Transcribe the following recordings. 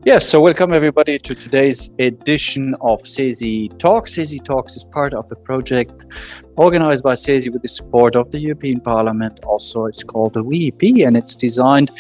Yes, so welcome everybody to today's edition of CESI Talks. CESI Talks is part of a project organized by CESI with the support of the European Parliament. Also, it's called the WEP, and it's designed,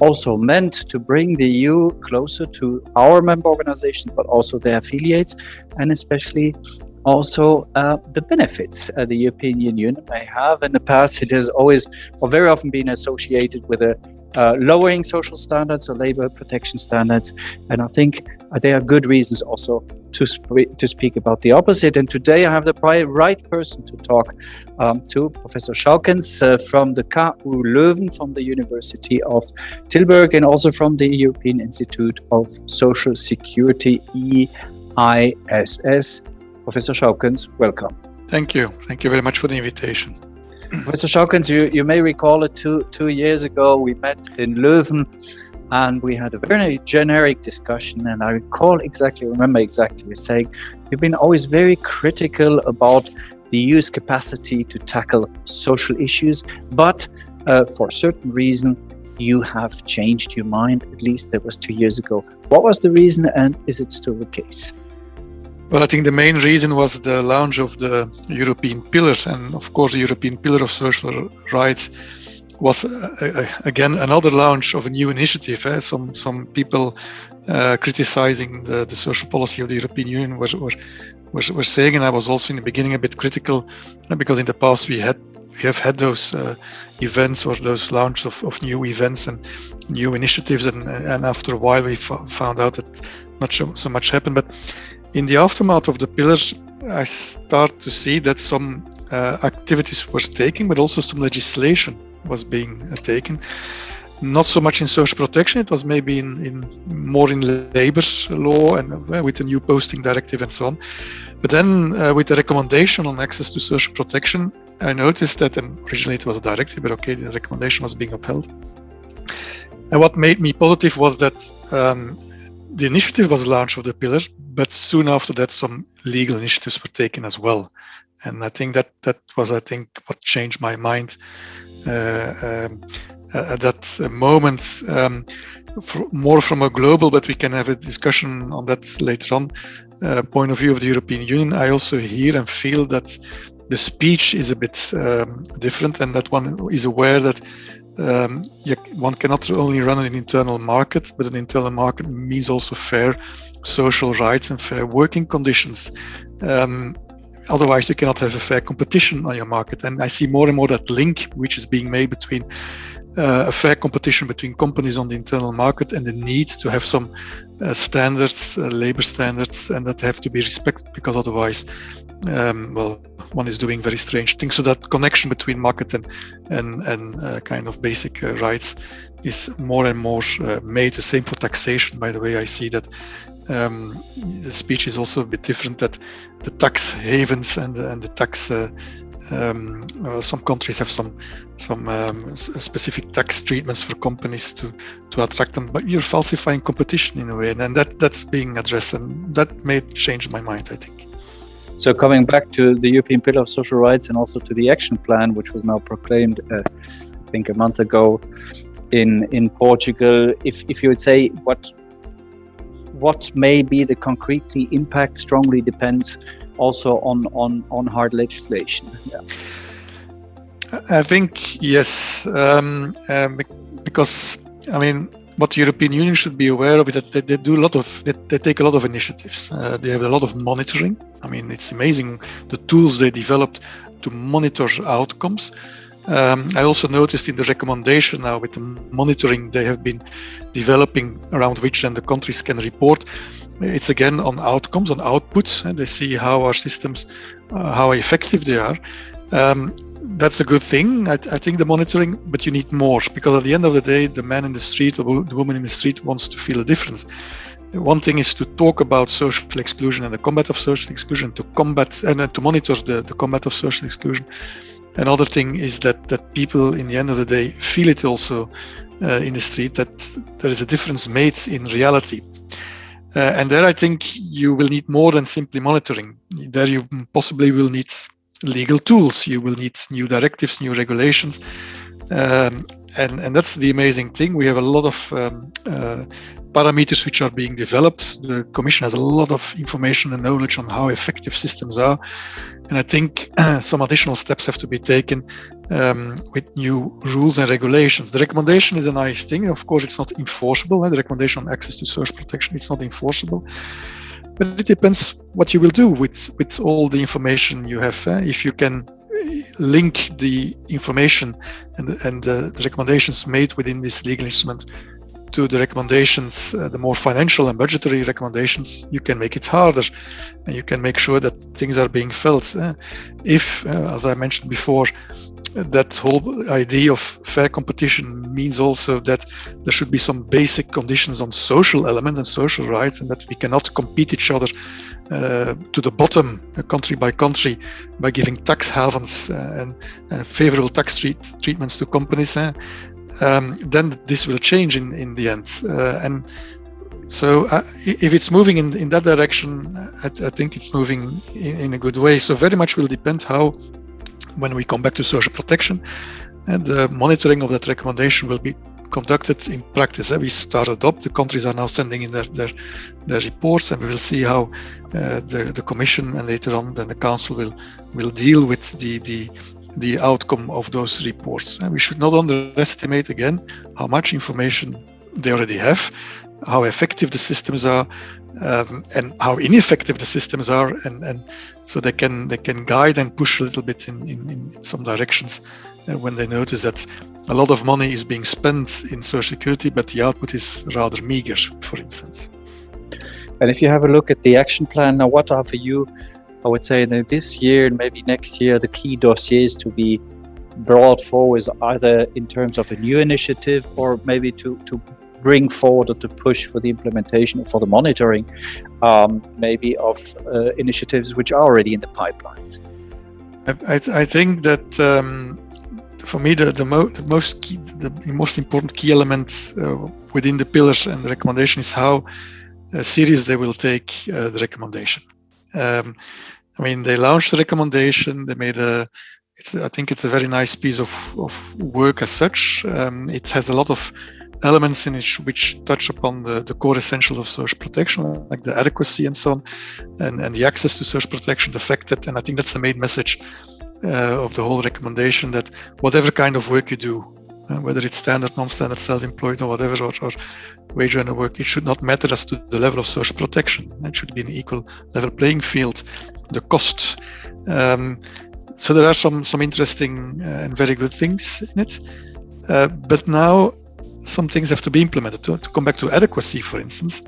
also meant to bring the EU closer to our member organizations, but also their affiliates, and especially also the benefits the European Union may have. In the past, it has always or very often been associated with a lowering social standards or labor protection standards. And I think there are good reasons also to speak about the opposite. And today I have the right person to talk to, Professor Schoukens from the KU Leuven, from the University of Tilburg, and also from the European Institute of Social Security, EISS. Professor Schoukens, welcome. Thank you. Thank you very much for the invitation. Professor Schoukens, you may recall it 2 years ago, we met in Leuven and we had a very generic discussion. And I remember exactly you saying, you've been always very critical about the EU's capacity to tackle social issues, but for a certain reason, you have changed your mind. At least that was 2 years ago. What was the reason, and is it still the case? Well, I think the main reason was the launch of the European Pillar, and of course the European Pillar of Social Rights was again another launch of a new initiative. Some people criticizing the social policy of the European Union were saying, and I was also in the beginning a bit critical, because in the past we have had those events or those launch of new events and new initiatives, and after a while we found out that not so much happened. But in the aftermath of the pillars, I start to see that some activities were taken, but also some legislation was being taken. Not so much in social protection, it was maybe more in labor law and with the new posting directive and so on. But then with the recommendation on access to social protection, I noticed that, and originally it was a directive, but okay, the recommendation was being upheld. And what made me positive was that the initiative was launched of the pillar, but soon after that, some legal initiatives were taken as well. And I think that was, what changed my mind at that moment, more from a global, but we can have a discussion on that later on, point of view of the European Union. I also hear and feel that the speech is a bit different, and that one is aware that one cannot only run an internal market, but an internal market means also fair social rights and fair working conditions. Otherwise, you cannot have a fair competition on your market. And I see more and more that link which is being made between a fair competition between companies on the internal market and the need to have some standards, labor standards, and that have to be respected, because otherwise, one is doing very strange things. So that connection between market and kind of basic rights is more and more made. The same for taxation, by the way. I see that the speech is also a bit different, that the tax havens and the tax some countries have some specific tax treatments for companies to attract them, but you're falsifying competition in a way, and that's being addressed, and that may change my mind, I think. So coming back to the European Pillar of Social Rights and also to the action plan, which was now proclaimed, I think a month ago in Portugal, if you would say what may be the concretely impact strongly depends also on hard legislation. Yeah. I think yes, because I mean, what the European Union should be aware of is that they take a lot of initiatives. They have a lot of monitoring. I mean, it's amazing the tools they developed to monitor outcomes. I also noticed in the recommendation now with the monitoring they have been developing, around which then the countries can report. It's again on outcomes, on outputs, and they see how our systems, how effective they are. That's a good thing, I think, the monitoring, but you need more, because at the end of the day, the man in the street or the woman in the street wants to feel a difference. One thing is to talk about social exclusion and the combat of social exclusion, to combat and then to monitor the combat of social exclusion. Another thing is that people, in the end of the day, feel it also in the street, that there is a difference made in reality. And there I think you will need more than simply monitoring. There you possibly will need legal tools, you will need new directives, new regulations. And that's the amazing thing. We have a lot of parameters which are being developed. The Commission has a lot of information and knowledge on how effective systems are. And I think some additional steps have to be taken with new rules and regulations. The recommendation is a nice thing. Of course, it's not enforceable. The recommendation on access to source protection, it's not enforceable. But it depends what you will do with all the information you have. If you can link the information and the recommendations made within this legal instrument to the recommendations, the more financial and budgetary recommendations, you can make it harder, and you can make sure that things are being felt. If, as I mentioned before, that whole idea of fair competition means also that there should be some basic conditions on social elements and social rights, and that we cannot compete each other to the bottom, country by country, by giving tax havens and favorable tax treatments to companies. Then this will change in the end. And so if it's moving in that direction, I think it's moving in a good way. So very much will depend how, when we come back to social protection, and the monitoring of that recommendation will be conducted in practice. We started up, the countries are now sending in their reports, and we will see how the Commission and later on then the Council will deal with the outcome of those reports. And we should not underestimate again how much information they already have, how effective the systems are, and how ineffective the systems are, and so they can guide and push a little bit in some directions when they notice that a lot of money is being spent in social security, but the output is rather meager, for instance. And if you have a look at the action plan, now what are for you, I would say that this year and maybe next year, the key dossiers to be brought forward, either in terms of a new initiative or maybe to bring forward or to push for the implementation or for the monitoring, maybe of initiatives which are already in the pipelines? I think that for me the most important key elements within the pillars and the recommendation is how serious they will take the recommendation. I mean, they launched the recommendation. They made I think it's a very nice piece of work as such. It has a lot of elements in it which touch upon the core essentials of social protection, like the adequacy and so on, and the access to social protection, the fact that, and I think that's the main message of the whole recommendation, that whatever kind of work you do, whether it's standard, non-standard, self-employed or whatever, or wage earner work, it should not matter as to the level of social protection. It should be an equal level playing field. The cost. So there are some interesting and very good things in it. But now some things have to be implemented. To come back to adequacy, for instance,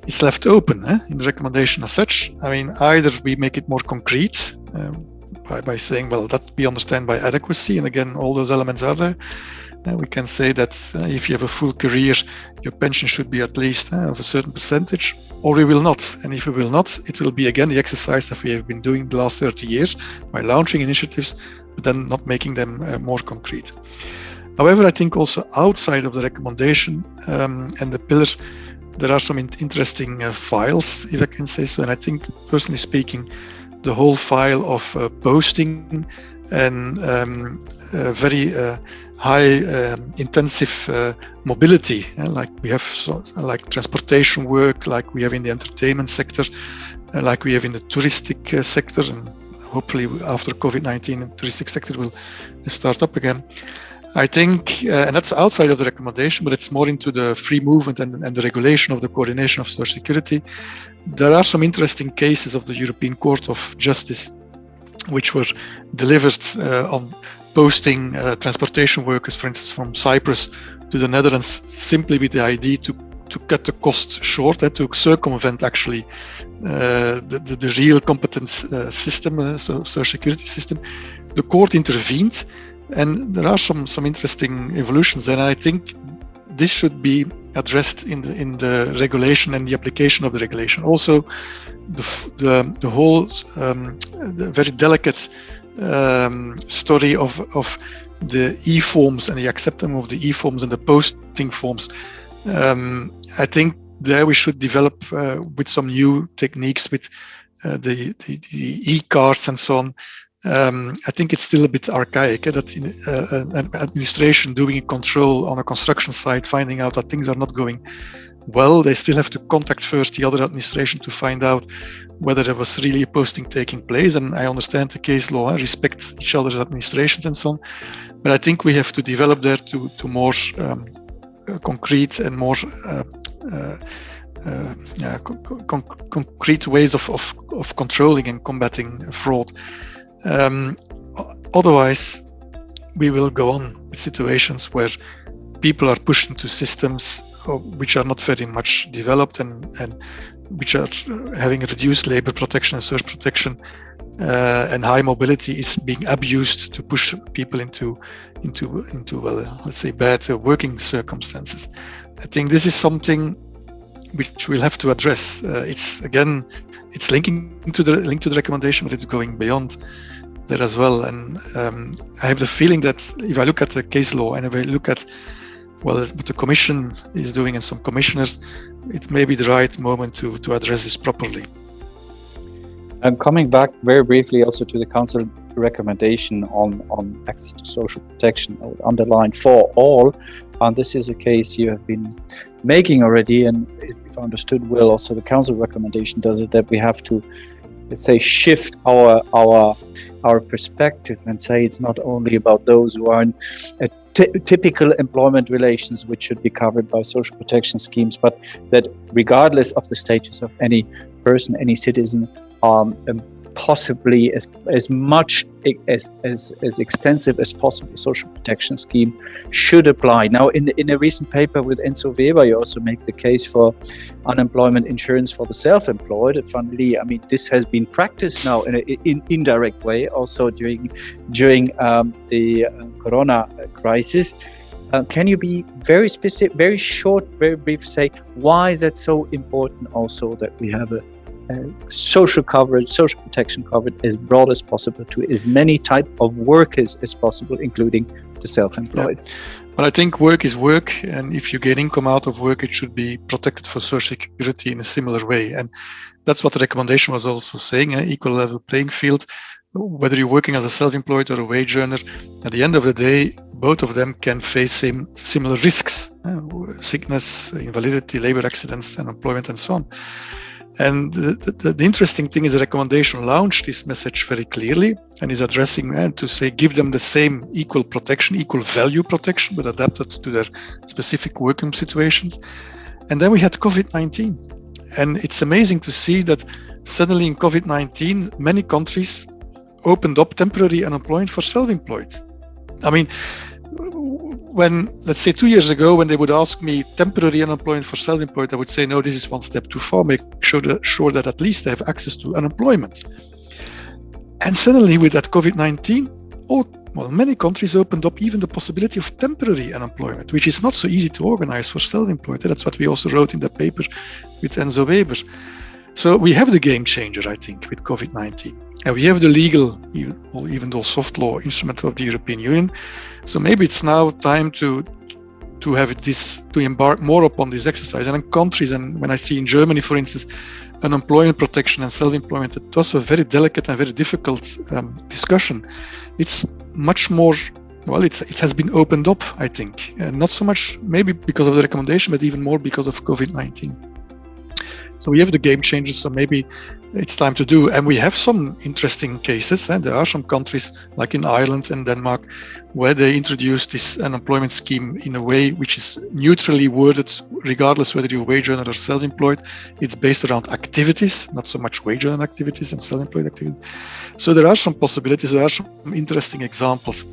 it's left open in the recommendation as such. I mean, either we make it more concrete by saying, well, that we understand by adequacy, and again, all those elements are there. We can say that if you have a full career, your pension should be at least of a certain percentage, or we will not. And if we will not, it will be again the exercise that we have been doing the last 30 years by launching initiatives, but then not making them more concrete. However, I think also outside of the recommendation and the pillars, there are some interesting files, if I can say so. And I think, personally speaking, the whole file of posting and very high intensive mobility, like we have like transportation work, like we have in the entertainment sector, like we have in the touristic sector, and hopefully after COVID-19 the touristic sector will start up again. I think, and that's outside of the recommendation, but it's more into the free movement and the regulation of the coordination of social security. There are some interesting cases of the European Court of Justice which were delivered on posting transportation workers, for instance, from Cyprus to the Netherlands, simply with the idea to cut the cost short, to circumvent actually the real competence system, so social security system. The court intervened, and there are some interesting evolutions there. And I think this should be addressed in the regulation and the application of the regulation. Also, the whole the very delicate story of the e-forms and the acceptance of the e-forms and the posting forms. I think there we should develop with some new techniques with the e-cards and so on. I think it's still a bit archaic that an administration doing a control on a construction site, finding out that things are not going well, they still have to contact first the other administration to find out whether there was really a posting taking place. And I understand the case law, respect each other's administrations and so on. But I think we have to develop there to more concrete and more concrete ways of controlling and combating fraud. Otherwise, we will go on with situations where people are pushed into systems which are not very much developed and which are having reduced labor protection and social protection, and high mobility is being abused to push people into well, let's say bad working circumstances. I think this is something which we'll have to address. It's linking to the recommendation, but it's going beyond that as well. And I have the feeling that if I look at the case law and if I look at what the Commission is doing and some commissioners, it may be the right moment to address this properly. And coming back very briefly also to the Council recommendation on access to social protection, I would underline for all, and this is a case you have been making already, and if I understood well, also the Council recommendation does it, that we have to, let's say, shift our perspective and say it's not only about those who are in typical employment relations which should be covered by social protection schemes, but that regardless of the status of any person, any citizen, possibly as much as extensive as possible social protection scheme should apply. Now, in a recent paper with Enzo Weber, you also make the case for unemployment insurance for the self-employed. And finally, I mean, this has been practiced now in an indirect way, also during the Corona crisis. Can you be very specific, very short, very brief, say why is that so important also that we have a social coverage, social protection coverage as broad as possible to as many type of workers as possible, including the self-employed? Yeah. Well, I think work is work, and if you get income out of work, it should be protected for social security in a similar way. And that's what the recommendation was also saying, equal level playing field. Whether you're working as a self-employed or a wage earner, at the end of the day, both of them can face similar risks, sickness, invalidity, labor accidents, unemployment, and so on. And the interesting thing is the recommendation launched this message very clearly and is addressing to say give them the same equal protection, equal value protection, but adapted to their specific working situations. And then we had COVID-19. And it's amazing to see that suddenly in COVID-19, many countries opened up temporary unemployment for self-employed. I mean, when, let's say 2 years ago, when they would ask me temporary unemployment for self-employed, I would say, no, this is one step too far. Make sure that at least they have access to unemployment. And suddenly with that COVID-19, many countries opened up even the possibility of temporary unemployment, which is not so easy to organize for self-employed. That's what we also wrote in the paper with Enzo Weber. So we have the game changer, I think, with COVID-19. And we have the legal, even though soft law, instrument of the European Union. So maybe it's now time to embark more upon this exercise. And in countries, and when I see in Germany, for instance, unemployment protection and self-employment, it was a very delicate and very difficult discussion. It's much more, it has been opened up, I think. And not so much maybe because of the recommendation, but even more because of COVID-19. So we have the game changers, so maybe it's time to do. And we have some interesting cases. And there are some countries like in Ireland and Denmark where they introduced this unemployment scheme in a way which is neutrally worded, regardless whether you're wage earner or self-employed. It's based around activities, not so much wage earner activities and self-employed activities. So there are some possibilities, there are some interesting examples.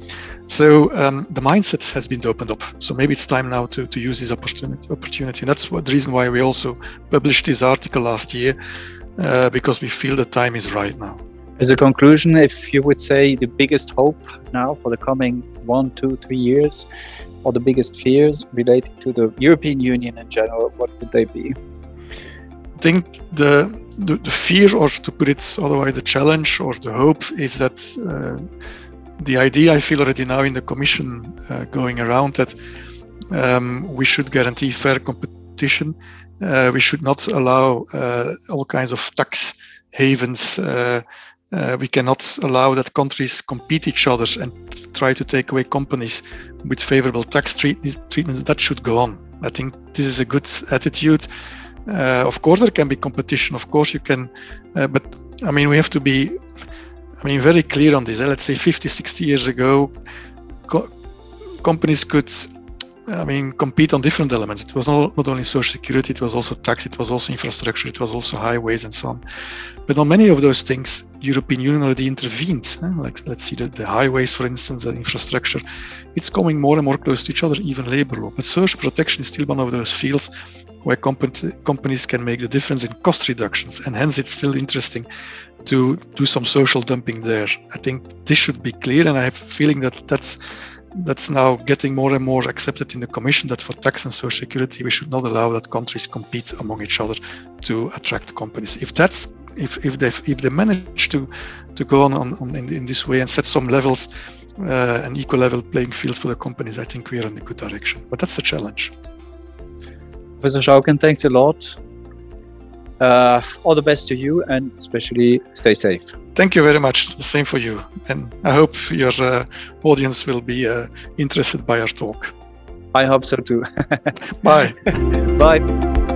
So the mindset has been opened up. So maybe it's time now to use this opportunity. And that's the reason why we also published this article last year, because we feel the time is right now. As a conclusion, if you would say the biggest hope now for the coming 1, 2, 3 years, or the biggest fears related to the European Union in general, what would they be? I think the fear, or to put it otherwise, the challenge or the hope is that the idea I feel already now in the Commission going around that we should guarantee fair competition. We should not allow all kinds of tax havens We cannot allow that countries compete each other and try to take away companies with favorable tax treatments. That should go on. I think this is a good attitude. Of course, there can be competition. Of course, you can, but I mean, we have to be, very clear on this. Let's say 50, 60 years ago, companies could, compete on different elements. It was not only social security, it was also tax, it was also infrastructure, it was also highways and so on. But on many of those things, European Union already intervened. Like, let's see the highways, for instance, the infrastructure. It's coming more and more close to each other, even labor law. But social protection is still one of those fields where companies can make the difference in cost reductions. And hence, it's still interesting to do some social dumping there. I think this should be clear, and I have a feeling that that's now getting more and more accepted in the Commission, that for tax and social security, we should not allow that countries compete among each other to attract companies. If they manage to go on in this way and set some levels, an equal level playing field for the companies, I think we are in a good direction. But that's a challenge. Professor Schauken, thanks a lot. All the best to you, and especially stay safe. Thank you very much. The same for you. And I hope your audience will be interested by our talk. I hope so too. Bye. Bye.